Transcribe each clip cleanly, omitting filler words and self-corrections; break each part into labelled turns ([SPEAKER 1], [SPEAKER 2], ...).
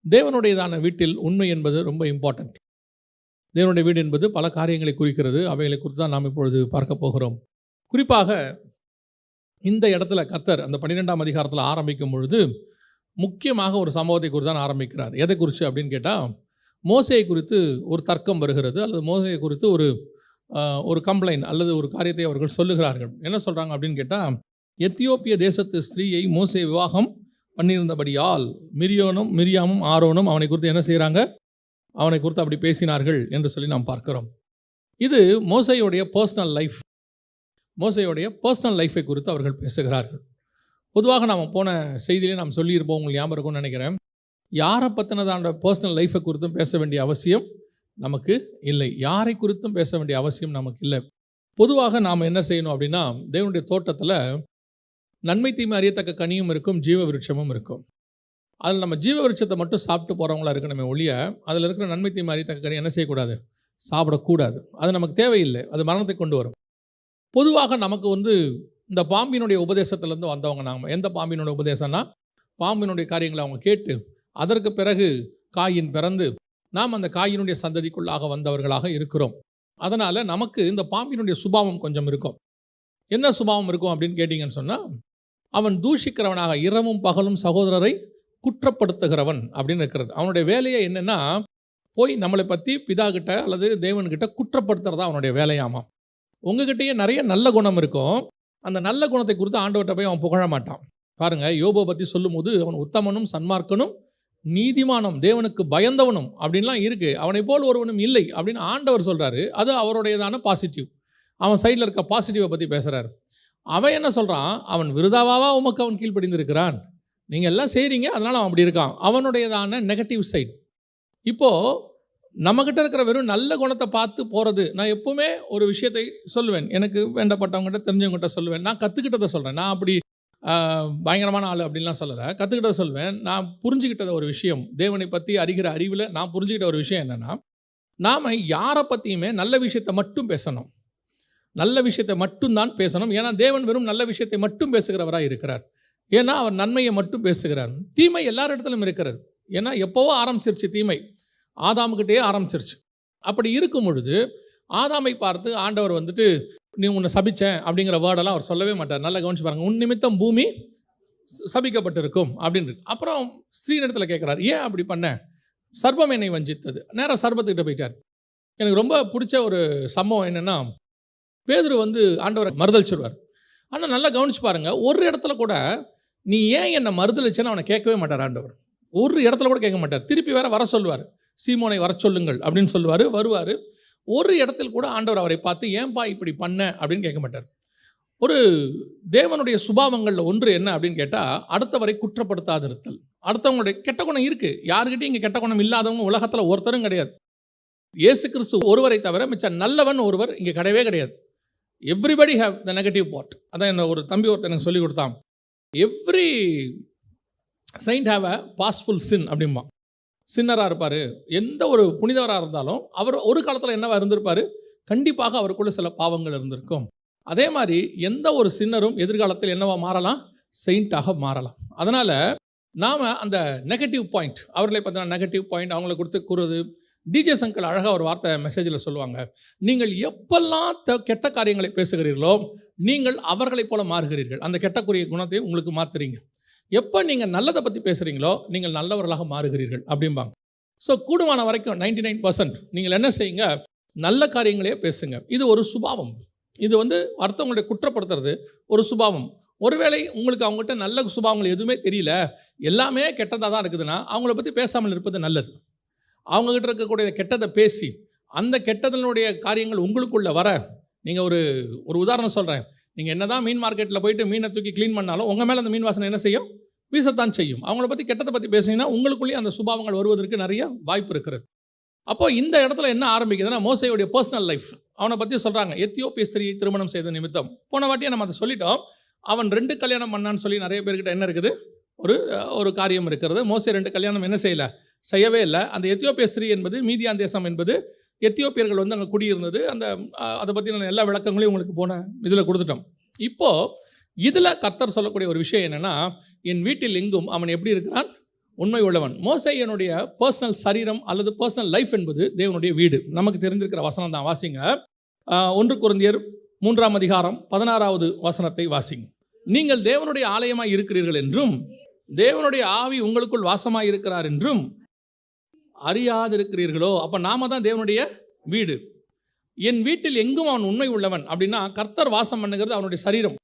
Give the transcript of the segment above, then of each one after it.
[SPEAKER 1] தேவனுடையதான வீட்டில் உண்மை என்பது ரொம்ப இம்பார்ட்டன்ட். தேவனுடைய வீடு என்பது பல காரியங்களை குறிக்கிறது. அவைகளை குறித்து தான் நாம் இப்பொழுது பார்க்க போகிறோம். குறிப்பாக இந்த இடத்துல கர்த்தர் அந்த 12ஆம் அதிகாரத்தில் ஆரம்பிக்கும் பொழுது முக்கியமாக ஒரு சம்பவத்தை குறித்து தான் ஆரம்பிக்கிறார். எதை குறித்து அப்படின்னு கேட்டால், மோசேயை குறித்து ஒரு தர்க்கம் வருகிறது, அல்லது மோசேயை குறித்து ஒரு கம்ப்ளைண்ட் அல்லது ஒரு காரியத்தை அவர்கள் சொல்லுகிறார்கள். என்ன சொல்கிறாங்க அப்படின்னு கேட்டால், எத்தியோப்பிய தேசத்து ஸ்திரீயை மோசே விவாகம் பண்ணியிருந்தபடியால் மிரியாமும் ஆரோனும் அவனை குறித்து என்ன செய்கிறாங்க, அவனை குறித்து அப்படி பேசினார்கள் என்று சொல்லி நாம் பார்க்கிறோம். இது மோசேயுடைய பர்சனல் லைஃபை குறித்து அவர்கள் பேசுகிறார்கள். பொதுவாக நாம் போன செய்தியிலே நாம் சொல்லியிருப்போம், உங்களுக்கு ஞாபகம் இருக்கும்னு நினைக்கிறேன். யாரை பற்றினதான பர்சனல் லைஃபை குறித்தும் பேச வேண்டிய அவசியம் நமக்கு இல்லை. யாரை குறித்தும் பேச வேண்டிய அவசியம் நமக்கு இல்லை. பொதுவாக நாம் என்ன செய்யணும் அப்படின்னா, தேவனுடைய தோட்டத்தில் நன்மை தீமை அறியத்தக்க கனியும் இருக்கும், ஜீவ விருட்சமும் இருக்கும். அதில் நம்ம ஜீவ விருட்சத்தை மட்டும் சாப்பிட்டு போகிறவங்களா இருக்கணுமே ஒழிய, அதில் இருக்கிற நன்மை தீமை அறியத்தக்க கனி என்ன செய்யக்கூடாது, சாப்பிடக்கூடாது. அது நமக்கு தேவையில்லை, அது மரணத்தை கொண்டு வரும். பொதுவாக நமக்கு இந்த பாம்பினுடைய உபதேசத்திலேருந்து வந்தவங்க நாம். எந்த பாம்பினுடைய உபதேசம்னா, பாம்பினுடைய காரியங்களை அவங்க கேட்டு அதற்கு பிறகு காயின் பிறந்து நாம் அந்த காயினுடைய சந்ததிக்குள்ளாக வந்தவர்களாக இருக்கிறோம். அதனால் நமக்கு இந்த பாம்பினுடைய சுபாவம் கொஞ்சம் இருக்கும். என்ன சுபாவம் இருக்கும் அப்படின்னு கேட்டிங்கன்னு சொன்னால், அவன் தூஷிக்கிறவனாக இரவும் பகலும் சகோதரரை குற்றப்படுத்துகிறவன் அப்படின்னு இருக்கிறது. அவனுடைய வேலையை என்னென்னா, போய் நம்மளை பற்றி பிதா கிட்ட அல்லது தேவன்கிட்ட குற்றப்படுத்துறதா அவனுடைய வேலையாமா. உங்ககிட்டயே நிறைய நல்ல குணம் இருக்கும், அந்த நல்ல குணத்தை குறித்து ஆண்டவர்கிட்ட போய் அவன் புகழ மாட்டான். பாருங்கள், யோபை பற்றி சொல்லும்போது அவன் உத்தமனும் சன்மார்க்கனும் நீதிமானும் தேவனுக்கு பயந்தவனும் அப்படின்லாம் இருக்குது, அவனை போல் ஒருவனும் இல்லை அப்படின்னு ஆண்டவர் சொல்கிறாரு. அது அவருடையதான பாசிட்டிவ். அவன் சைடில் இருக்க பாசிட்டிவை பற்றி பேசுகிறார். அவன் என்ன சொல்கிறான், அவன் விருதாவாவா உமக்கு அவன் கீழ்ப்படிந்திருக்கிறான், நீங்கள் எல்லாம் செய்கிறீங்க அதனால் அவன் அப்படி இருக்கான். அவனுடையதான நெகட்டிவ் சைடு. இப்போது நம்மக்கிட்ட இருக்கிற வெறும் நல்ல குணத்தை பார்த்து போகிறது. நான் எப்போவுமே ஒரு விஷயத்தை சொல்லுவேன், எனக்கு வேண்டப்பட்டவங்ககிட்ட தெரிஞ்சவங்ககிட்ட சொல்லுவேன். நான் கற்றுக்கிட்டதை சொல்கிறேன். நான் அப்படி பயங்கரமான ஆள் அப்படின்லாம் சொல்லலை, கற்றுக்கிட்டதை சொல்வேன். நான் புரிஞ்சுக்கிட்டத ஒரு விஷயம், தேவனை பற்றி அறிகிற அறிவில் நான் புரிஞ்சுக்கிட்ட ஒரு விஷயம் என்னென்னா, நாம் யாரை பற்றியுமே நல்ல விஷயத்தை மட்டும் பேசணும், நல்ல விஷயத்தை மட்டும்தான் பேசணும். ஏன்னா தேவன் வெறும் நல்ல விஷயத்தை மட்டும் பேசுகிறவராக இருக்கிறார். ஏன்னா அவர் நன்மையை மட்டும் பேசுகிறார். தீமை எல்லார் இடத்துலையும் இருக்கிறது. ஏன்னா எப்போவோ ஆரம்பிச்சிருச்சு தீமை, ஆதாமுக்கிட்டே ஆரம்பிச்சிருச்சு. அப்படி இருக்கும் பொழுது ஆதாமை பார்த்து ஆண்டவர் நீ உன்னை சபிச்சேன் அப்படிங்கிற வேர்டெல்லாம் அவர் சொல்லவே மாட்டார். நல்லா கவனிச்சு பாருங்கள். உன் நிமித்தம் பூமி சபிக்கப்பட்டிருக்கும் அப்படின்னு. அப்புறம் ஸ்திரீ இடத்துல கேட்குறாரு, ஏன் அப்படி பண்ண, சர்ப்பம் என்னை வஞ்சித்தது. நேராக சர்ப்பத்துக்கிட்ட போயிட்டார். எனக்கு ரொம்ப பிடிச்ச ஒரு சம்பவம் என்னென்னா, பேதுரு ஆண்டவரை மறுதளிச்சிருவார். ஆனால் நல்லா கவனிச்சு பாருங்கள், ஒரு இடத்துல கூட நீ ஏன் என்னை மறுதளிச்சேன்னு அவனை கேட்கவே மாட்டார் ஆண்டவர். ஒரு இடத்துல கூட கேட்க மாட்டார். திருப்பி வேற வர சொல்லுவார், சீமோனை வர சொல்லுங்கள் அப்படின்னு சொல்லுவார். வருவார். ஒரு இடத்தில் கூட ஆண்டவர் அவரை பார்த்து ஏன்பா இப்படி பண்ண அப்படின்னு கேட்க மாட்டார். ஒரு தேவனுடைய சுபாவங்களில் ஒன்று என்ன அப்படின்னு கேட்டால், அடுத்தவரை குற்றப்படுத்தாதிருத்தல். அடுத்தவங்களுடைய கெட்ட குணம் இருக்குது, யாருக்கிட்டையும் இங்கே கெட்ட குணம் இல்லாதவங்க உலகத்தில் ஒருத்தரும் கிடையாது. இயேசு கிறிஸ்து ஒருவரை தவிர மிச்ச நல்லவன் ஒருவர் இங்கே கிடையவே கிடையாது. Everybody have the negative part. அதான் என்ன ஒரு தம்பி ஒருத்தர் எனக்கு சொல்லிக் கொடுத்தான். எவ்ரி செயின்ட் ஹேவ் அ பாஸ்ஃபுல் சின் அப்படிம்பா. சின்னராக இருப்பார், எந்த ஒரு புனிதவராக இருந்தாலும் அவர் ஒரு காலத்தில் என்னவா இருந்திருப்பார், கண்டிப்பாக அவருக்குள்ள சில பாவங்கள் இருந்திருக்கும். அதே மாதிரி எந்த ஒரு சின்னரும் எதிர்காலத்தில் என்னவா மாறலாம், செயின்ட்டாக மாறலாம். அதனால் நாம் அந்த நெகட்டிவ் பாயிண்ட், அவர்களை பார்த்தீங்கன்னா நெகட்டிவ் பாயிண்ட் அவங்களை கொடுத்து கூறுறது. டிஜே சங்கல் அழகாக ஒரு வார்த்தை மெசேஜில் சொல்லுவாங்க, நீங்கள் எப்பெல்லாம் கெட்ட காரியங்களை பேசுகிறீர்களோ நீங்கள் அவர்களைப் போல மாறுகிறீர்கள், அந்த கெட்டக்குரிய குணத்தை உங்களுக்கு மாற்றுறீங்க. எப்போ நீங்கள் நல்லதை பற்றி பேசுகிறீங்களோ நீங்கள் நல்லவர்களாக மாறுகிறீர்கள் அப்படிம்பாங்க. ஸோ கூடுமான வரைக்கும் 99% நீங்கள் என்ன செய்யுங்க, நல்ல காரியங்களே பேசுங்க. இது ஒரு சுபாவம். இது அடுத்தவங்களுடைய குற்றப்படுத்துறது ஒரு சுபாவம். ஒருவேளை உங்களுக்கு அவங்ககிட்ட நல்ல சுபாவங்கள் எதுவுமே தெரியல, எல்லாமே கெட்டதாக தான் இருக்குதுன்னா அவங்கள பற்றி பேசாமல் இருப்பது நல்லது. அவங்ககிட்ட இருக்கக்கூடிய கெட்டதை பேசி அந்த கெட்டதனுடைய காரியங்கள் உங்களுக்குள்ள வர, நீங்கள் ஒரு உதாரணம் சொல்கிறேன். நீங்கள் என்ன தான் மீன் மார்க்கெட்டில் போயிட்டு மீனை தூக்கி க்ளீன் பண்ணாலும் உங்கள் மேலே அந்த மீன் வாசனை என்ன செய்யும், வீசத்தான் செய்யும். அவங்கள பற்றி கெட்டதை பற்றி பேசிங்கன்னா உங்களுக்குள்ளேயே அந்த சுபாவங்கள் வருவதற்கு நிறைய வாய்ப்பு இருக்கிறது. அப்போது இந்த இடத்துல என்ன ஆரம்பிக்குதுன்னா, மோசேயுடைய பர்சனல் லைஃப். அவனை பற்றி சொல்கிறாங்க, எத்தியோப்பிய ஸ்திரீயை திருமணம் செய்த நிமித்தம். போன வாட்டியே நம்ம அதை சொல்லிட்டோம். அவன் 2 கல்யாணம் பண்ணான்னு சொல்லி நிறைய பேர்கிட்ட என்ன இருக்குது, ஒரு காரியம் இருக்கிறது. மோசே 2 கல்யாணம் என்ன செய்யவே இல்லை. அந்த எத்தியோப்பிய ஸ்திரீ என்பது மீதியான் தேசம் என்பது எத்தியோப்பியர்கள் அங்கே குடியிருந்தது. அதை பற்றின எல்லா விளக்கங்களையும் உங்களுக்கு போன இதில் கொடுத்துட்டோம். இப்போது இதில் கர்த்தர் சொல்லக்கூடிய ஒரு விஷயம் என்னென்னா, என் வீட்டில் எங்கும் அவன் எப்படி இருக்கிறான், உண்மை உள்ளவன். மோசேயனுடைய பர்சனல் சரீரம் அல்லது பர்சனல் லைஃப் என்பது தேவனுடைய வீடு. நமக்கு தெரிந்திருக்கிற வசனம் தான். வாசிங்க. 1 கொரிந்தியர் 3ஆம் அதிகாரம் 16வது வசனத்தை வாசிங்க. நீங்கள் தேவனுடைய ஆலயமாய் இருக்கிறீர்கள் என்றும் தேவனுடைய ஆவி உங்களுக்குள் வாசமாய் இருக்கிறார் என்றும் அறியாதிருக்கிறீர்களோ. அப்போ நாம தான் தேவனுடைய வீடு. என் வீட்டில் எங்கும் அவன் உண்மை உள்ளவன் அப்படின்னா கர்த்தர் வாசம் பண்ணுகிறது அவனுடைய சரீரம்.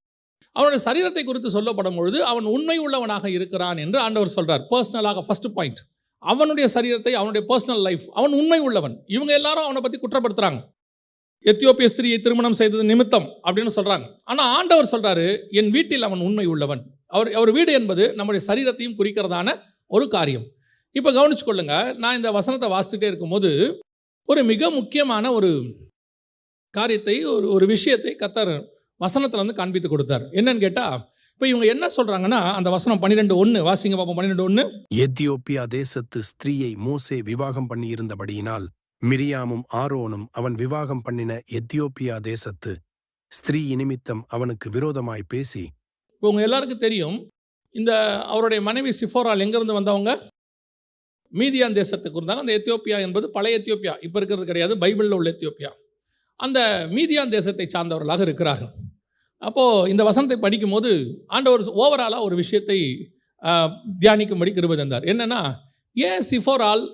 [SPEAKER 1] அவனுடைய சரீரத்தை குறித்து சொல்லப்படும் பொழுது அவன் உண்மை உள்ளவனாக இருக்கிறான் என்று ஆண்டவர் சொல்றார். பர்சனலாக ஃபர்ஸ்ட் பாயிண்ட், அவனுடைய சரீரத்தை, அவனுடைய பர்சனல் லைஃப், அவன் உண்மை உள்ளவன். இவங்க எல்லாரும் அவனை பற்றி குற்றப்படுத்துறாங்க. எத்தியோப்பிய ஸ்திரியை திருமணம் செய்தது நிமித்தம் அப்படின்னு சொல்றாங்க. ஆனால் ஆண்டவர் சொல்றாரு, என் வீட்டில் அவன் உண்மை உள்ளவன். அவர் வீடு என்பது நம்முடைய சரீரத்தையும் குறிக்கிறதான ஒரு காரியம். இப்போ கவனிச்சு கொள்ளுங்க. நான் இந்த வசனத்தை வாசிச்சுட்டே இருக்கும்போது ஒரு மிக முக்கியமான ஒரு காரியத்தை, ஒரு விஷயத்தை கர்த்தர் வசனத்தில் வந்து காண்பித்து கொடுத்தார். என்னன்னு கேட்டால், இப்போ இவங்க என்ன சொல்றாங்கன்னா, அந்த வசனம் 12:1 வாசிங்க பாப்போம். 12:1.
[SPEAKER 2] எத்தியோப்பியா தேசத்து ஸ்திரீயை மோசே விவாகம் பண்ணி இருந்தபடியினால் மிரியாமும் ஆரோனும் அவன் விவாகம் பண்ணின எத்தியோப்பியா தேசத்து ஸ்திரீ நிமித்தம் அவனுக்கு விரோதமாய் பேசி.
[SPEAKER 1] இப்போ உங்க எல்லாருக்கும் தெரியும், இந்த அவருடைய மனைவி சிஃபோரால் எங்கிருந்து வந்தவங்க? மீதியான் தேசத்துக்கு இருந்தாங்க. அந்த எத்தியோப்பியா என்பது பழைய எத்தியோப்பியா, இப்போ இருக்கிறது கிடையாது, பைபிளில் உள்ள எத்தியோப்பியா. அந்த மீதியான் தேசத்தை சார்ந்தவர்களாக இருக்கிறார்கள். அப்போது இந்த வசனத்தை படிக்கும்போது ஆண்டவர் ஓவராலாக ஒரு விஷயத்தை தியானிக்கும்படி கிருபை தந்தார். என்னென்னா, ஏன் சிஃபோரால்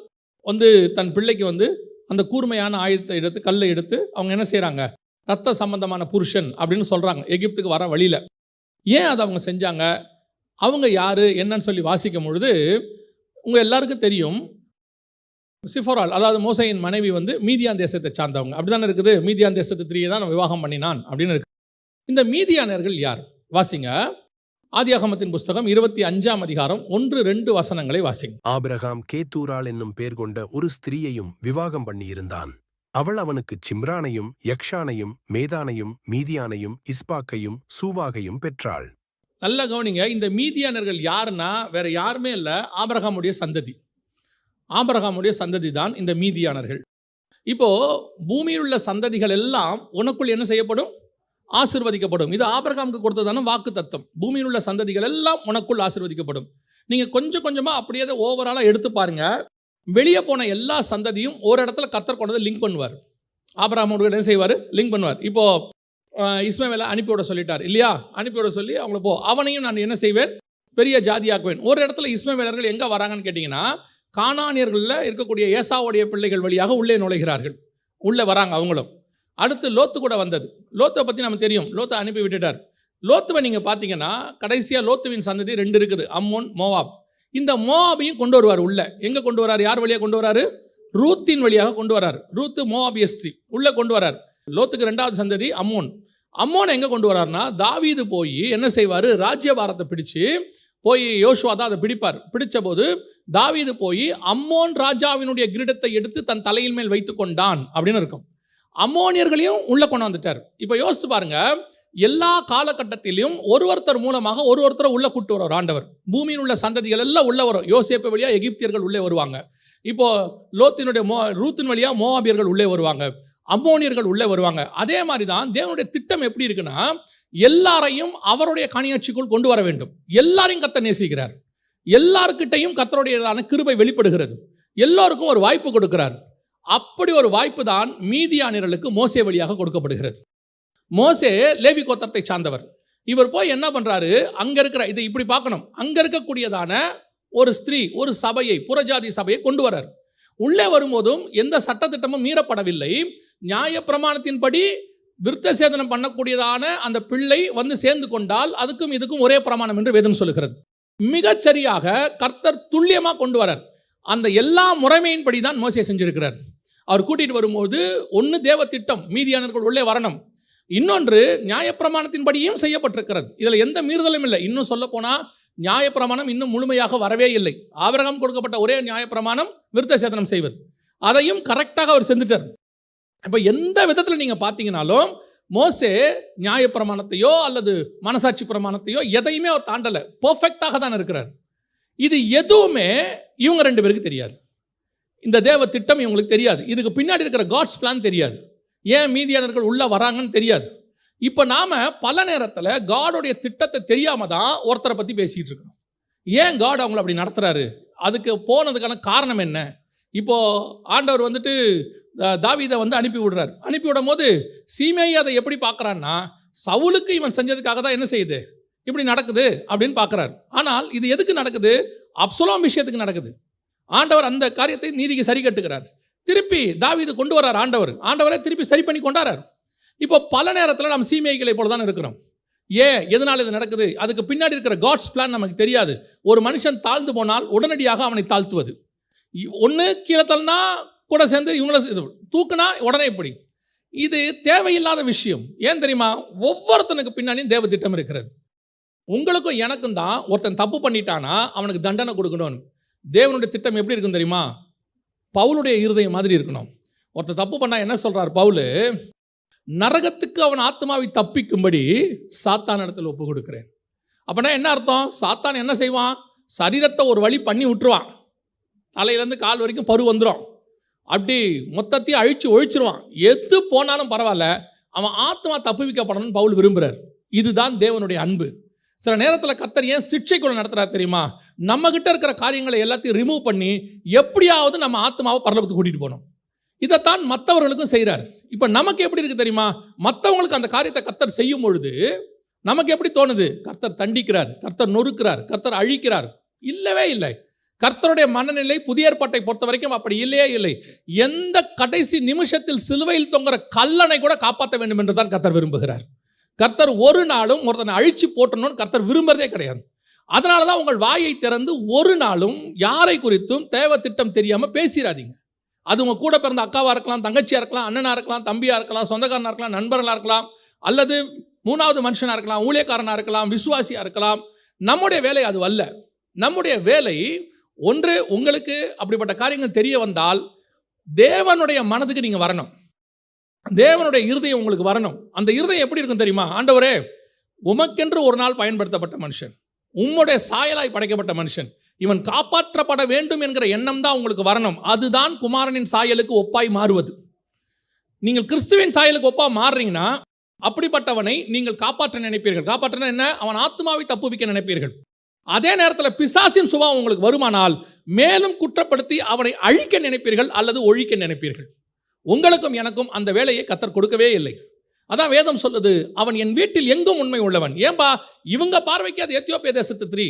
[SPEAKER 1] வந்து தன் பிள்ளைக்கு வந்து அந்த கூர்மையான ஆயுதத்தை எடுத்து, கல்லை எடுத்து அவங்க என்ன செய்கிறாங்க? ரத்த சம்பந்தமான புருஷன் அப்படின்னு சொல்கிறாங்க எகிப்துக்கு வர வழியில். ஏன் அதை அவங்க செஞ்சாங்க? அவங்க யார் என்னன்னு சொல்லி வாசிக்கும் பொழுது உங்கள் எல்லாருக்கும் தெரியும், சிஃபோரால் அதாவது மோசேயின் மனைவி வந்து மீதியான் தேசத்தை சார்ந்தவங்க. அப்படி தானே இருக்குது. மீதியான் தேசத்து ஸ்திரீயை தான் விவாகம் பண்ணினான் அப்படின்னு இருக்கு. இந்த மீதியானர்கள் யார்? வாசிங்க. ஆதியாகமத்தின் புஸ்தகம் 25ஆம் அதிகாரம் 1-2 வசனங்களை வாசிங்க.
[SPEAKER 2] ஆபிரகாம் கேத்தூரால் என்னும் பேர் கொண்ட ஒரு ஸ்திரீயையும் விவாகம் பண்ணியிருந்தான். அவள் அவனுக்கு சிம்ரானையும் யக்ஷானையும் மேதானையும் மீதியானையும் இஸ்பாக்கையும் சூவாகையும் பெற்றாள்.
[SPEAKER 1] நல்ல கவனிங்க. இந்த மீதியானர்கள் யாருன்னா வேற யாருமே இல்லை, ஆபிரகாமுடைய சந்ததி. ஆபிரகாமுடைய சந்ததி தான் இந்த மீதியானர்கள். இப்போ பூமியில் உள்ள சந்ததிகள் எல்லாம் உனக்குள் என்ன செய்யப்படும்? ஆசீர்வதிக்கப்படும். இது ஆபிரகாமுக்கு கொடுத்ததான வாக்கு தத்தம். பூமியில் உள்ள சந்ததிகள் எல்லாம் உனக்குள் ஆசீர்வதிக்கப்படும். நீங்கள் கொஞ்சம் கொஞ்சமாக அப்படியே ஓவராலாக எடுத்து பாருங்க. வெளியே போன எல்லா சந்ததியும் ஒரு இடத்துல கர்த்தர் கொண்டதை லிங்க் பண்ணுவார். ஆபிரகாமோடு என்ன செய்வார்? லிங்க் பண்ணுவார். இப்போ இஸ்மவேலை அனுப்பிவிட சொல்லிட்டார் இல்லையா? அனுப்பிவிட சொல்லி அவங்கள போ, அவனையும் நான் என்ன செய்வேன்? பெரிய ஜாதியாக்குவேன். ஒரு இடத்துல இஸ்மவேலர்கள் எங்கே வராங்கன்னு கேட்டிங்கன்னா, கானானியர்களில் இருக்கக்கூடிய ஏசாவுடைய பிள்ளைகள் வழியாக உள்ளே நுழைகிறார்கள். உள்ளே வராங்க அவங்களும். அடுத்து லோத்து கூட வந்தது. லோத்தை பற்றி நமக்கு தெரியும். லோத்தை அனுப்பி விட்டுட்டார். லோத்துவை நீங்கள் பார்த்தீங்கன்னா கடைசியாக லோத்துவின் சந்ததி 2 இருக்குது, அம்மோன், மோவாப். இந்த மோவாபையும் கொண்டு வருவார் உள்ள. எங்கே கொண்டு வரார்? யார் வழியாக கொண்டு வராரு? ரூத்தின் வழியாக கொண்டு வரார். ரூத்து மோவாபிய ஸ்திரீ உள்ளே கொண்டு வரார். லோத்துக்கு 2வது சந்ததி அம்மோன். அம்மோனை எங்கே கொண்டு வரார்னா, தாவீது போய் என்ன செய்வார்? ராஜ்யபாரத்தை பிடிச்சு போய் யோசுவா தான் அதை பிடிப்பார். பிடிச்ச போது தாவீது போய் அம்மோன் ராஜாவினுடைய கிரீடத்தை எடுத்து தன் தலையில் மேல் வைத்து கொண்டான் அப்படின்னு இருக்கும். அம்மோனியர்களையும் உள்ள கொண்டு வந்துட்டார். இப்போ யோசிச்சு பாருங்க, எல்லா காலகட்டத்திலும் ஒருத்தர் மூலமாக ஒருத்தரை உள்ள கூட்டு வரும் ஆண்டவர். பூமியில் உள்ள சந்ததிகள் எல்லாம் உள்ள வரும். யோசேப்பு வழியா எகிப்தியர்கள் உள்ளே வருவாங்க. இப்போ லோத்தினுடைய ரூத்தின் வழியா மோவாபியர்கள் உள்ளே வருவாங்க, அம்மோனியர்கள் உள்ளே வருவாங்க. அதே மாதிரி தான் தேவனுடைய திட்டம் எப்படி இருக்குன்னா, எல்லாரையும் அவருடைய கனியாட்சிக்குள் கொண்டு வர வேண்டும். எல்லாரையும் கர்த்தர் நேசிக்கிறார். எல்லாருக்கிட்டையும் கர்த்தருடையதான கிருபை வெளிப்படுகிறது. எல்லோருக்கும் ஒரு வாய்ப்பு கொடுக்கிறார். அப்படி ஒரு வாய்ப்பு தான் மீதியானியர்களுக்கு மோசே வழியாக கொடுக்கப்படுகிறது. மோசே லேவி கோத்திரத்தை சார்ந்தவர். இவர் போய் என்ன பண்றாரு? அங்க இருக்கிற இதை இப்படி பார்க்கணும், அங்க இருக்கக்கூடியதான ஒரு ஸ்திரீ, ஒரு சபையை, புறஜாதி சபையை கொண்டு வரார். உள்ளே வரும்போதும் எந்த சட்டத்திட்டமும் மீறப்படவில்லை. நியாயப்பிரமாணத்தின்படி விருத்த சேதனம் பண்ணக்கூடியதான அந்த பிள்ளை வந்து சேர்ந்து கொண்டால் அதுக்கும் இதுக்கும் ஒரே பிரமாணம் என்று வேதம் சொல்லுகிறது. மிகச்சரியாக கர்த்தர் துல்லியமாக கொண்டு வரார். அந்த எல்லா முறைமையின்படி தான் மோசே செஞ்சிருக்கிறார். அவர் கூட்டிட்டு வரும்போது ஒன்று தேவ திட்டம், மீதியானர்கள் உள்ளே வரணும். இன்னொன்று நியாயப்பிரமாணத்தின்படியும் செய்யப்பட்டிருக்கிறது. இதில் எந்த மீறுதலும் இல்லை. இன்னும் சொல்ல போனால் நியாயப்பிரமாணம் இன்னும் முழுமையாக வரவே இல்லை. ஆபிரகாம் கொடுக்கப்பட்ட ஒரே நியாயப்பிரமாணம் விருத்த சேதனம் செய்வது. அதையும் கரெக்டாக அவர் செஞ்சுட்டார். இப்போ எந்த விதத்தில் நீங்கள் பார்த்தீங்கன்னாலும் மோசே நியாயப்பிரமாணத்தையோ அல்லது மனசாட்சி பிரமாணத்தையோ எதையுமே அவர் தாண்டலை. பர்ஃபெக்டாக தான் இருக்கிறார். இது எதுவுமே இவங்க 2 பேருக்கு தெரியாது. இந்த தேவ திட்டம் இவங்களுக்கு தெரியாது. இதுக்கு பின்னாடி இருக்கிற காட்ஸ் பிளான் தெரியாது. ஏன் மீதியானர்கள் உள்ளே வராங்கன்னு தெரியாது. இப்போ நாம் பல நேரத்தில் காடோடைய திட்டத்தை தெரியாமல் தான் ஒருத்தரை பற்றி பேசிக்கிட்டு இருக்கோம். ஏன் காட் அவங்கள அப்படி நடத்துகிறாரு அதுக்கு போனதுக்கான காரணம் என்ன? இப்போது ஆண்டவர் வந்துட்டு தாவீதை வந்து அனுப்பி விடுறார். அனுப்பி விடும் போது சீமேயி அதை எப்படி பார்க்குறான்னா, சவுலுக்கு இவன் செஞ்சதுக்காக தான் என்ன செய்யுது, இப்படி நடக்குது அப்படின்னு பார்க்குறாரு. ஆனால் இது எதுக்கு நடக்குது? அப்சலோம் விஷயத்துக்கு நடக்குது. ஆண்டவர் அந்த காரியத்தை நீதிக்கு சரி கட்டுகிறார். திருப்பி தாவீது கொண்டு வர்றார். ஆண்டவரே திருப்பி சரி பண்ணி கொண்டாடுறார். இப்போ பல நேரத்தில் நம்ம சீமேய்களை போல தான் இருக்கிறோம். எதனால் இது நடக்குது? அதுக்கு பின்னாடி இருக்கிற காட்ஸ் பிளான் நமக்கு தெரியாது. ஒரு மனுஷன் தாழ்ந்து போனால் உடனடியாக அவனை தாழ்த்துவது, ஒன்று கீழே தள்ளினா கூட சேர்ந்து இவங்கள தூக்குனா உடனே இப்படி, இது தேவையில்லாத விஷயம். ஏன் தெரியுமா? ஒவ்வொருத்தனுக்கு பின்னாடியும் தேவ திட்டம் இருக்கிறது. உங்களுக்கும் எனக்கும் தான் ஒருத்தன் தப்பு பண்ணிட்டானா அவனுக்கு தண்டனை கொடுக்கணும். தேவனுடைய திட்டம் எப்படி இருக்கும் தெரியுமா? பவுலுடைய இருதயம் மாதிரி இருக்கணும். ஒருத்தன் தப்பு பண்ணா என்ன சொல்றார் பவுலு? நரகத்துக்கு அவன் ஆத்மாவை தப்பிக்கும்படி சாத்தான் இடத்துல ஒப்பு கொடுக்கிறேன். அப்படின்னா என்ன அர்த்தம்? சாத்தான் என்ன செய்வான்? சரீரத்தை ஒரு வழி பண்ணி விட்டுருவான். தலையிலேருந்து கால் வரைக்கும் பரு வந்துடும். அப்படி மொத்தத்தையும் ஒழிச்சிருவான். எது போனாலும் பரவாயில்ல, அவன் ஆத்மா தப்புவிக்கப்படணும்னு பவுல் விரும்புகிறார். இதுதான் தேவனுடைய அன்பு. சில நேரத்தில் கர்த்தர் ஏன் சிக்ஷைக்குள்ள நடத்துகிறார் தெரியுமா? நம்மகிட்ட இருக்கிற காரியங்களை எல்லாத்தையும் ரிமூவ் பண்ணி எப்படியாவது நம்ம ஆத்மாவை பரலோகத்துக்கு கூட்டிகிட்டு போகணும். இதைத்தான் மற்றவர்களுக்கும் செய்கிறார். இப்போ நமக்கு எப்படி இருக்குது தெரியுமா? மற்றவங்களுக்கு அந்த காரியத்தை கர்த்தர் செய்யும் பொழுது நமக்கு எப்படி தோணுது? கர்த்தர் தண்டிக்கிறார், கர்த்தர் நொறுக்கிறார், கர்த்தர் அழிக்கிறார். இல்லவே இல்லை. கர்த்தருடைய மனநிலை புதிய ஏற்பாட்டை பொறுத்த வரைக்கும் அப்படி இல்லையே இல்லை. எந்த கடைசி நிமிஷத்தில் சிலுவையில் தொங்குற கல்லனை கூட காப்பாற்ற வேண்டும் என்று தான் கர்த்தர் விரும்புகிறார். கர்த்தர் ஒரு நாளும் ஒருத்தனை அழிச்சு போட்டணும்னு கர்த்தர் விரும்புறதே கிடையாது. அதனால தான் உங்கள் வாயை திறந்து ஒரு நாளும் யாரை குறித்தும் தேவ திட்டம் தெரியாமல் பேசிடாதீங்க. அது உங்கள் கூட பிறந்த அக்காவாக இருக்கலாம், தங்கச்சியாக இருக்கலாம், அண்ணனாக இருக்கலாம், தம்பியாக இருக்கலாம், சொந்தக்காரனாக இருக்கலாம், நண்பர்களாக இருக்கலாம், அல்லது மூணாவது மனுஷனாக இருக்கலாம், ஊழியக்காரனாக இருக்கலாம், விசுவாசியாக இருக்கலாம். நம்முடைய வேலை அது அல்ல. நம்முடைய வேலை ஒன்று, உங்களுக்கு அப்படிப்பட்ட காரியங்கள் தெரிய வந்தால் தேவனுடைய மனதுக்கு நீங்கள் வரணும். தேவனுடைய இருதயம் உங்களுக்கு வரணும். அந்த இருதயம் எப்படி இருக்கும் தெரியுமா? ஆண்டவரே, உமக்கென்று ஒரு நாள் பயன்படுத்தப்பட்ட மனுஷன், உம்முடைய சாயலாய் படைக்கப்பட்ட மனுஷன், இவன் காப்பாற்றப்பட வேண்டும் என்கிற எண்ணம் தான் உங்களுக்கு வரணும். அதுதான் குமாரனின் சாயலுக்கு ஒப்பாய் மாறுவது. நீங்கள் கிறிஸ்துவின் சாயலுக்கு ஒப்பா மாறுறீங்கன்னா அப்படிப்பட்டவனை நீங்கள் காப்பாற்ற நினைப்பீர்கள். காப்பாற்றினா என்ன? அவன் ஆத்மாவை தப்புவிக்க நினைப்பீர்கள். அதே நேரத்தில் பிசாசின் சுபாவம் உங்களுக்கு வருமானால் மேலும் குற்றப்படுத்தி அவனை அழிக்க நினைப்பீர்கள் அல்லது ஒழிக்க நினைப்பீர்கள். உங்களுக்கும் எனக்கும் அந்த வேலையை கர்த்தர் கொடுக்கவே இல்லை. அதான் வேதம் சொல்லுது, அவன் என் வீட்டில் எங்கும் உண்மை உள்ளவன். ஏன்பா? இவங்க பார்வைக்கு அது எத்தியோப்பிய தேசத்து ஸ்திரீ,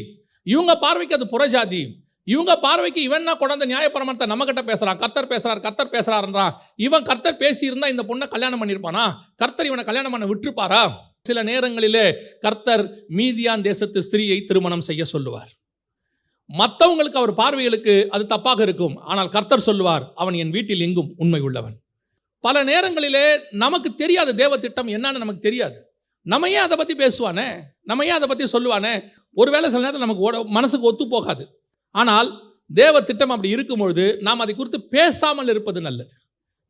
[SPEAKER 1] இவங்க பார்வைக்கு அது புறஜாதி, இவங்க பார்வைக்கு இவன் கொண்டாந்த நியாயப்பிரமாணத்தை நம்மகிட்ட பேசுறான். கர்த்தர் பேசுறாருன்றான். இவன் கர்த்தர் பேசியிருந்தா இந்த பொண்ணை கல்யாணம் பண்ணியிருப்பானா? கர்த்தர் இவனை கல்யாணம் பண்ண விட்டுருப்பாரா? சில நேரங்களிலே கர்த்தர் மீதியான் தேசத்து ஸ்திரீயை திருமணம் செய்ய சொல்லுவார். மற்றவங்களுக்கு அவர் பார்வைகளுக்கு அது தப்பாக இருக்கும். ஆனால் கர்த்தர் சொல்லுவார், அவன் என் வீட்டில் எங்கும் உண்மை உள்ளவன். பல நேரங்களிலே நமக்கு தெரியாது தேவ திட்டம் என்னன்னு நமக்கு தெரியாது. நம்ம ஏன் அதை பற்றி பேசுவானே, நம்ம ஏன் அதை பற்றி சொல்லுவானே? ஒருவேளை சில நேரத்தில் நமக்கு மனசுக்கு ஒத்து போகாது. ஆனால் தேவ திட்டம் அப்படி இருக்கும் பொழுது நாம் அதை குறித்து பேசாமல் இருப்பது நல்லது.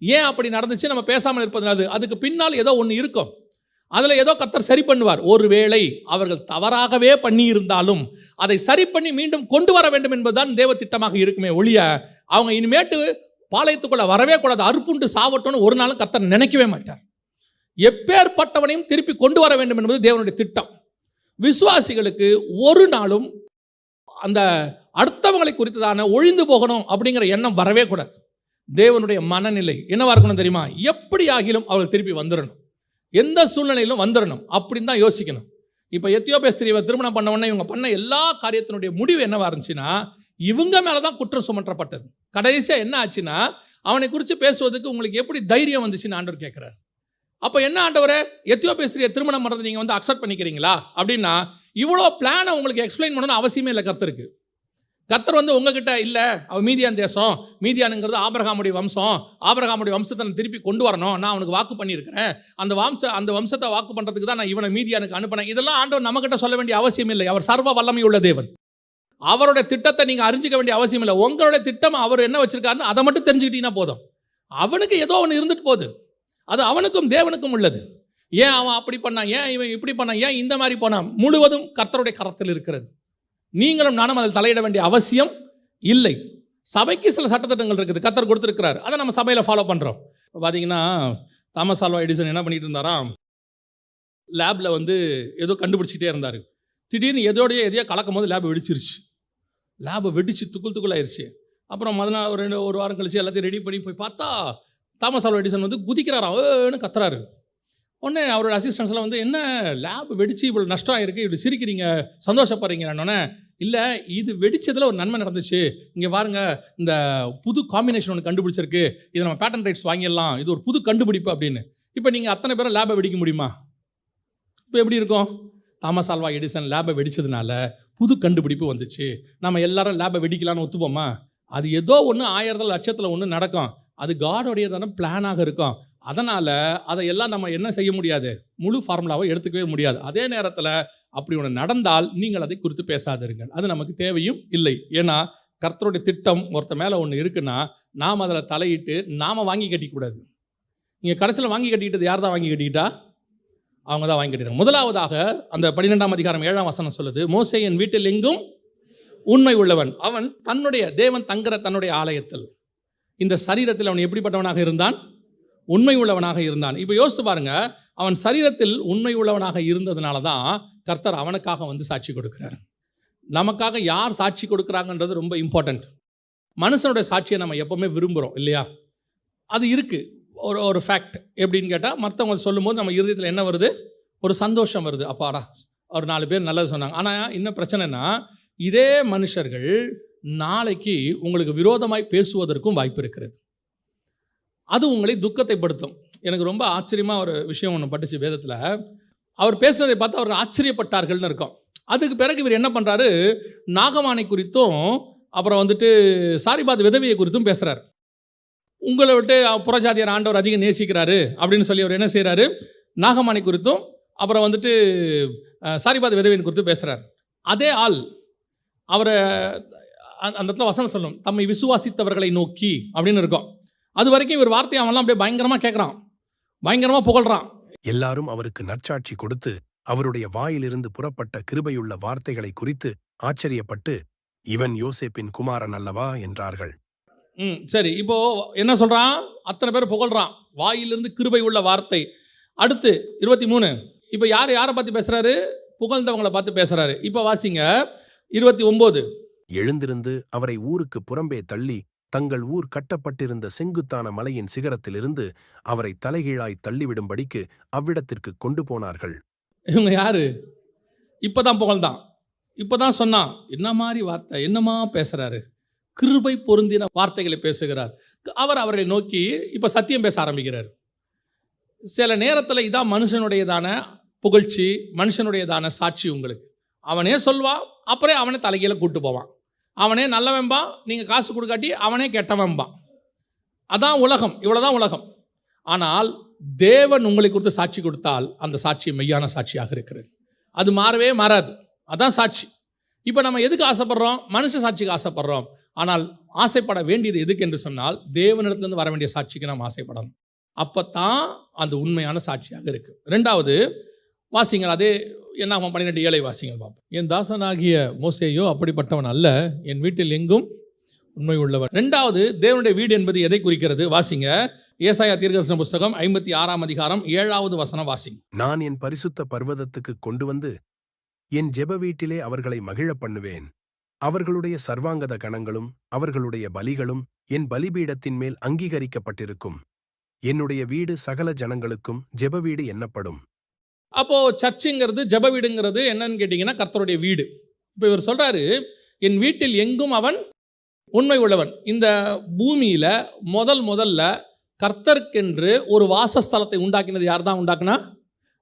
[SPEAKER 1] ஏன் அப்படி நடந்துச்சு நம்ம பேசாமல் இருப்பது நல்லது? அதுக்கு பின்னால் ஏதோ ஒன்று இருக்கும். அதில் ஏதோ கர்த்தர் சரி பண்ணுவார். ஒருவேளை அவர்கள் தவறாகவே பண்ணி இருந்தாலும் அதை சரி பண்ணி மீண்டும் கொண்டு வர வேண்டும் என்பதுதான் தேவ திட்டமாக இருக்குமே ஒழிய அவங்க இனிமேட்டு பாளையத்துக்குள்ள வரவே கூடாது, அறுப்புண்டு சாவட்டும்னு ஒரு நாளும் கர்த்தர் நினைக்கவே மாட்டார். எப்பேற்பட்டவனையும் திருப்பி கொண்டு வர வேண்டும் என்பது தேவனுடைய திட்டம். விசுவாசிகளுக்கு ஒரு நாளும் அந்த அடுத்தவங்களை குறித்ததான ஒழிந்து போகணும் அப்படிங்கிற எண்ணம் வரவே கூடாது. தேவனுடைய மனநிலை என்னவா இருக்கணும் தெரியுமா? எப்படி ஆகிலும் அவர்கள் திருப்பி வந்துடணும், எந்த சூழ்நிலையிலும் வந்துடணும் அப்படின்னு தான் யோசிக்கணும். இப்போ எத்தியோப்பிய ஸ்திரீவை திருமணம் பண்ண உடனே இவங்க பண்ண எல்லா காரியத்தினுடைய முடிவு என்னவா இருந்துச்சுன்னா இவங்க மேலே தான் குற்றம் சுமற்றப்பட்டது. கடைசியாக என்ன ஆச்சுன்னா அவனை குறித்து பேசுவதுக்கு உங்களுக்கு எப்படி தைரியம் வந்துச்சுன்னு ஆண்டவர் கேட்குறாரு. அப்போ என்ன ஆண்டவரே, எத்தியோப்பிய ஸ்திரீயை திருமணம் பண்ணுறது நீங்கள் வந்து அக்செப்ட் பண்ணிக்கிறீங்களா அப்படின்னா இவ்வளோ பிளானை உங்களுக்கு எக்ஸ்பிளைன் பண்ணணும்னு அவசியமே இல்லை கர்த்தருக்கு. கர்த்தர் வந்து உங்ககிட்ட இல்லை, அவன் மீதியான் தேசம், மீதியானுங்கிறது ஆபிரகாமுடைய வம்சம், ஆபிரகாமுடைய வம்சத்தை நான் திருப்பி கொண்டு வரணும், நான் அவனுக்கு வாக்கு பண்ணியிருக்கிறேன், அந்த வம்சத்தை வாக்கு பண்ணுறதுக்கு தான் நான் இவனை மீதியானுக்கு அனுப்பினேன். இதெல்லாம் ஆண்டவர் நம்மகிட்ட சொல்ல வேண்டிய அவசியம் இல்லை. அவர் சர்வ வல்லமை உள்ள தேவன். அவருடைய திட்டத்தை நீங்கள் அறிஞ்சிக்க வேண்டிய அவசியம் இல்லை. உங்களுடைய திட்டம் அவர் என்ன வச்சிருக்காருன்னு அதை மட்டும் தெரிஞ்சுக்கிட்டீங்கன்னா போதும். அவனுக்கு ஏதோ ஒன்று இருந்துட்டு போகுது, அது அவனுக்கும் தேவனுக்கும் உள்ளது. ஏன் அவன் அப்படி பண்ணான், ஏன் இவன் இப்படி பண்ணான், ஏன் இந்த மாதிரி போனான், முழுவதும் கர்த்தருடைய கரத்தில் இருக்கிறது. நீங்களும் நானும் அதில் தலையிட வேண்டிய அவசியம் இல்லை. சபைக்கு சில சட்டத்திட்டங்கள் இருக்குது, கர்த்தர் கொடுத்துருக்கிறார், அதை நம்ம சபையில் ஃபாலோ பண்ணுறோம். இப்போ பார்த்தீங்கன்னா தாமஸ் ஆல்வா எடிசன் என்ன பண்ணிட்டு இருந்தாராம், லேபில் வந்து ஏதோ கண்டுபிடிச்சிக்கிட்டே இருந்தார். திடீர்னு எதையோ கலக்கும் போது லேப் வெடிச்சிருச்சு. லேபை வெடிச்சு துக்குள் ஆயிடுச்சு. அப்புறம் மறுநாள் ஒரு வாரம் கழிச்சு எல்லாத்தையும் ரெடி பண்ணி போய் பார்த்தா தாமஸ் ஆல்வா எடிசன் வந்து குதிக்கிறாராம், ஏன்னு கத்துறாரு. உடனே அவரோட அசிஸ்டன்ஸ்லாம் வந்து, என்ன லேப் வெடிச்சு இவ்வளோ நஷ்டம் ஆயிருக்கு, இப்படி சிரிக்கிறீங்க, சந்தோஷப்படுறீங்கன்னொன்னே, இல்லை இது வெடிச்சதில் ஒரு நன்மை நடந்துச்சு, இங்கே பாருங்க இந்த புது காம்பினேஷன் ஒன்று கண்டுபிடிச்சிருக்கு, இதை நம்ம பேட்டன் ரைட்ஸ் வாங்கிடலாம், இது ஒரு புது கண்டுபிடிப்பு அப்படின்னு. இப்போ நீங்கள் அத்தனை பேரும் லேபை வெடிக்க முடியுமா? இப்போ எப்படி இருக்கும்? தாமஸ் ஆல்வா எடிசன் லேபை வெடிச்சதுனால புது கண்டுபிடிப்பு வந்துச்சு, நம்ம எல்லாரும் லேபை வெடிக்கலான்னு ஒத்துப்போமா? அது ஏதோ ஒன்று 1000 லட்சத்தில் ஒன்று நடக்கும், அது காடோடையதான பிளானாக இருக்கும். அதனால் அதையெல்லாம் நம்ம என்ன செய்ய முடியாது, முழு ஃபார்முலாவை எடுத்துக்கவே முடியாது. அதே நேரத்தில் அப்படி ஒன்று நடந்தால் நீங்கள் அதை குறித்து பேசாதிருங்கள், அது நமக்கு தேவையும் இல்லை. ஏன்னா கர்த்தருடைய திட்டம் ஒருத்த மேலே ஒன்று இருக்குன்னா நாம் அதில் தலையிட்டு நாம் வாங்கி கட்டிக்கூடாது. நீங்கள் கடைசியில் வாங்கி கட்டிக்கிட்டது யார் தான் வாங்கி கட்டிக்கிட்டா? அவங்க தான் வாங்கி கட்டிட்டாங்க. முதலாவதாக அந்த 12ஆம் அதிகாரம் 7ஆம் வசனம் சொல்லுது, மோசே என் வீட்டில் எங்கும் உண்மை உள்ளவன், அவன் தேவன் தங்குற தன்னுடைய ஆலயத்தில், இந்த சரீரத்தில் அவன் எப்படிப்பட்டவனாக இருந்தான்? உண்மை உள்ளவனாக இருந்தான். இப்போ யோசித்து பாருங்க, அவன் சரீரத்தில் உண்மை உள்ளவனாக இருந்ததுனால தான் கர்த்தர் அவனுக்காக வந்து சாட்சி கொடுக்கிறார். நமக்காக யார் சாட்சி கொடுக்குறாங்கன்றது ரொம்ப இம்பார்ட்டண்ட். மனுஷனுடைய சாட்சியை நம்ம எப்போவுமே விரும்புகிறோம் இல்லையா? அது இருக்குது, ஒரு ஃபேக்ட். எப்படின்னு கேட்டால், மற்றவங்க சொல்லும்போது நம்ம இருதயத்தில் என்ன வருது? ஒரு சந்தோஷம் வருது, அப்பாடா ஒரு 4 பேர் நல்லது சொன்னாங்க. ஆனால் என்ன பிரச்சனைனா, இதே மனுஷர்கள் நாளைக்கு உங்களுக்கு விரோதமாய் பேசுவதற்கும் வாய்ப்பு இருக்கிறது. அது உங்களை துக்கத்தை படுத்தும். எனக்கு ரொம்ப ஆச்சரியமாக ஒரு விஷயம் ஒன்று பட்டுச்சு வேதத்தில். அவர் பேசுனதை பார்த்து அவர் ஆச்சரியப்பட்டார்கள்னு இருக்கும். அதுக்கு பிறகு இவர் என்ன பண்ணுறாரு, நாகமானை குறித்தும் அப்புறம் வந்துட்டு சாரிபாத் விதவையை குறித்தும் பேசுகிறார். உங்களை விட்டு புறஜாதியார் ஆண்டவர் அதிகம் நேசிக்கிறாரு அப்படின்னு சொல்லி அவர் என்ன செய்கிறாரு, நாகமானை குறித்தும் அப்புறம் வந்துட்டு சாரிபாத் விதவையின் குறித்தும் பேசுகிறார். அதே ஆள் அவரை அந்த இடத்துல வசனம் சொல்லும், தம்மை விசுவாசித்தவர்களை நோக்கி அப்படின்னு இருக்கும். அது வரைக்கும் இவர் வார்த்தையை அவன்லாம் அப்படியே பயங்கரமாக கேட்குறான், பயங்கரமாக புகழ்கிறான்.
[SPEAKER 2] எல்லாரும் அவருக்கு நற்சாட்சி கொடுத்து அவருடைய வாயிலிருந்து புறப்பட்ட கிருபையுள்ள வார்த்தைகளை குறித்து ஆச்சரியப்பட்டு, இவன் யோசேப்பின் குமாரன் அல்லவா என்றார்கள்.
[SPEAKER 1] சரி, இப்போ என்ன சொல்கிறான்? அத்தனை பேர் புகழ்கிறான், வாயிலிருந்து கிருபை உள்ள வார்த்தை. அடுத்து 23, இப்போ யாரை பார்த்து பேசுகிறாரு? புகழ்ந்தவங்களை பார்த்து பேசுகிறாரு. இப்போ வாசிங்க 29.
[SPEAKER 2] எழுந்திருந்து அவரை ஊருக்கு புறம்பே தள்ளி தங்கள் ஊர் கட்டப்பட்டிருந்த செங்குத்தான மலையின் சிகரத்திலிருந்து அவரை தலைகீழாய் தள்ளிவிடும்படிக்கு அவ்விடத்திற்கு கொண்டு போனார்கள்.
[SPEAKER 1] இவங்க யாரு? இப்போதான் புகழ்ந்தான், இப்போதான் சொன்னான். என்ன மாதிரி வார்த்தை, என்னமா பேசுகிறாரு, கிருபை பொருந்தின வார்த்தைகளை பேசுகிறார். அவர் அவரை நோக்கி இப்போ சத்தியம் பேச ஆரம்பிக்கிறார். சில நேரத்தில் இதான் மனுஷனுடையதான புகழ்ச்சி, மனுஷனுடையதான சாட்சி. உங்களுக்கு அவனே சொல்வான், அப்புறம் அவனே தலைகீழ கூட்டு போவான். அவனே நல்லவன்பான், நீங்கள் காசு கொடுக்காட்டி அவனே கெட்டவன்பான். அதான் உலகம், இவ்வளோதான் உலகம். ஆனால் தேவன் உங்களை கொடுத்து சாட்சி கொடுத்தால் அந்த சாட்சி மெய்யான சாட்சியாக இருக்கிறது, அது மாறவே மாறாது. அதான் சாட்சி. இப்போ நம்ம எதுக்கு ஆசைப்படுறோம்? மனுஷ சாட்சிக்கு ஆசைப்படுறோம். ஆனால் ஆசைப்பட வேண்டியது எதுக்கு என்று சொன்னால், தேவனிடத்துலேருந்து வர வேண்டிய சாட்சிக்கு நாம் ஆசைப்படணும். அப்போ தான் அந்த உண்மையான சாட்சியாக இருக்குது. 2வது வாசிங்கள், அதே என்னாகும் 12:7 வாசிங்கள் பார்ப்போம். என் தாசனாகிய மோசேயோ அப்படிப்பட்டவன் அல்ல, என் வீட்டில் எங்கும் உண்மை உள்ளவன். 2வது தேவனுடைய வீடு என்பது எதை குறிக்கிறது? வாசிங்க, ஏசாயா தீர்க்கதரிசன புஸ்தகம் 56ஆம் அதிகாரம் 7வது வசனம் வாசிங்க.
[SPEAKER 2] நான் என் பரிசுத்த பர்வதத்துக்கு கொண்டு வந்து என் ஜெப வீட்டிலே அவர்களை மகிழ பண்ணுவேன். அவர்களுடைய சர்வாங்கத கணங்களும் அவர்களுடைய பலிகளும் என் பலிபீடத்தின் மேல் அங்கீகரிக்கப்பட்டிருக்கும். என்னுடைய வீடு சகல ஜனங்களுக்கும் ஜெப வீடு என்னப்படும்.
[SPEAKER 1] அப்போது சர்ச்சுங்கிறது, ஜெப வீடுங்கிறது என்னன்னு கேட்டிங்கன்னா கர்த்தருடைய வீடு. இப்போ இவர் சொல்கிறாரு, என் வீட்டில் எங்கும் அவன் உண்மை உள்ளவன். இந்த பூமியில் முதல்ல கர்த்தருக்கென்று ஒரு வாசஸ்தலத்தை உண்டாக்கினது யார் தான் உண்டாக்குனா?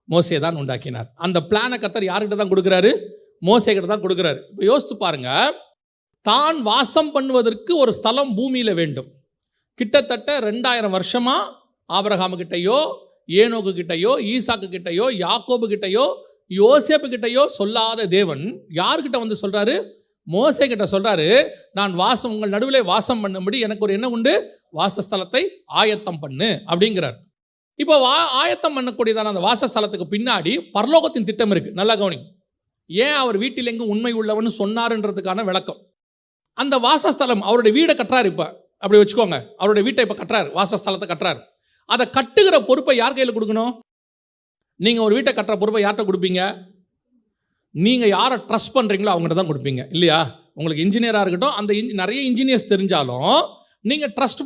[SPEAKER 1] மோசே தான் உண்டாக்கினார். அந்த பிளானை கர்த்தர் யார்கிட்ட தான் கொடுக்குறாரு? மோசே கிட்ட தான் கொடுக்குறாரு. இப்போ யோசித்து பாருங்க, தான் வாசம் பண்ணுவதற்கு ஒரு ஸ்தலம் பூமியில் வேண்டும். கிட்டத்தட்ட 2000 வருஷமாக ஆபிரகாமு கிட்டையோ, ஏனோக்கு கிட்டையோ, ஈசாக்கு கிட்டையோ, யாக்கோபு கிட்டையோ, யோசேப்பு கிட்டையோ சொல்லாத தேவன் யார்கிட்ட வந்து சொல்கிறாரு? மோசே கிட்ட சொல்கிறாரு, நான் உங்கள் நடுவிலே வாசம் பண்ணும்படி எனக்கு ஒரு என்ன உண்டு? வாசஸ்தலத்தை ஆயத்தம் பண்ணு அப்படிங்கிறார். இப்போ ஆயத்தம் பண்ணக்கூடியதான அந்த வாசஸ்தலத்துக்கு பின்னாடி பரலோகத்தின் திட்டம் இருக்குது. நல்லா கவனி. ஏன் அவர் வீட்டில் எங்கும் உண்மை உள்ளவன்னு சொன்னாருன்றதுக்கான விளக்கம். அந்த வாசஸ்தலம் அவருடைய வீடை கட்டுறாரு. இப்போ அப்படி வச்சுக்கோங்க, அவருடைய வீட்டை இப்போ கட்டுறாரு, வாசஸ்தலத்தை கட்டுறாரு. அதை கட்டுகிற பொறுப்பை யார் கையில் கொடுக்கணும்? நீங்கள் ஒரு வீட்டை கட்டுற பொறுப்பை யார்கிட்ட கொடுப்பீங்க? நீங்கள் யாரை ட்ரஸ்ட் பண்ணுறீங்களோ அவங்ககிட்ட தான் கொடுப்பீங்க இல்லையா? உங்களுக்கு இன்ஜினியராக இருக்கட்டும், அந்த நிறைய இன்ஜினியர்ஸ் தெரிஞ்சாலும் நீங்கள் ட்ரஸ்ட்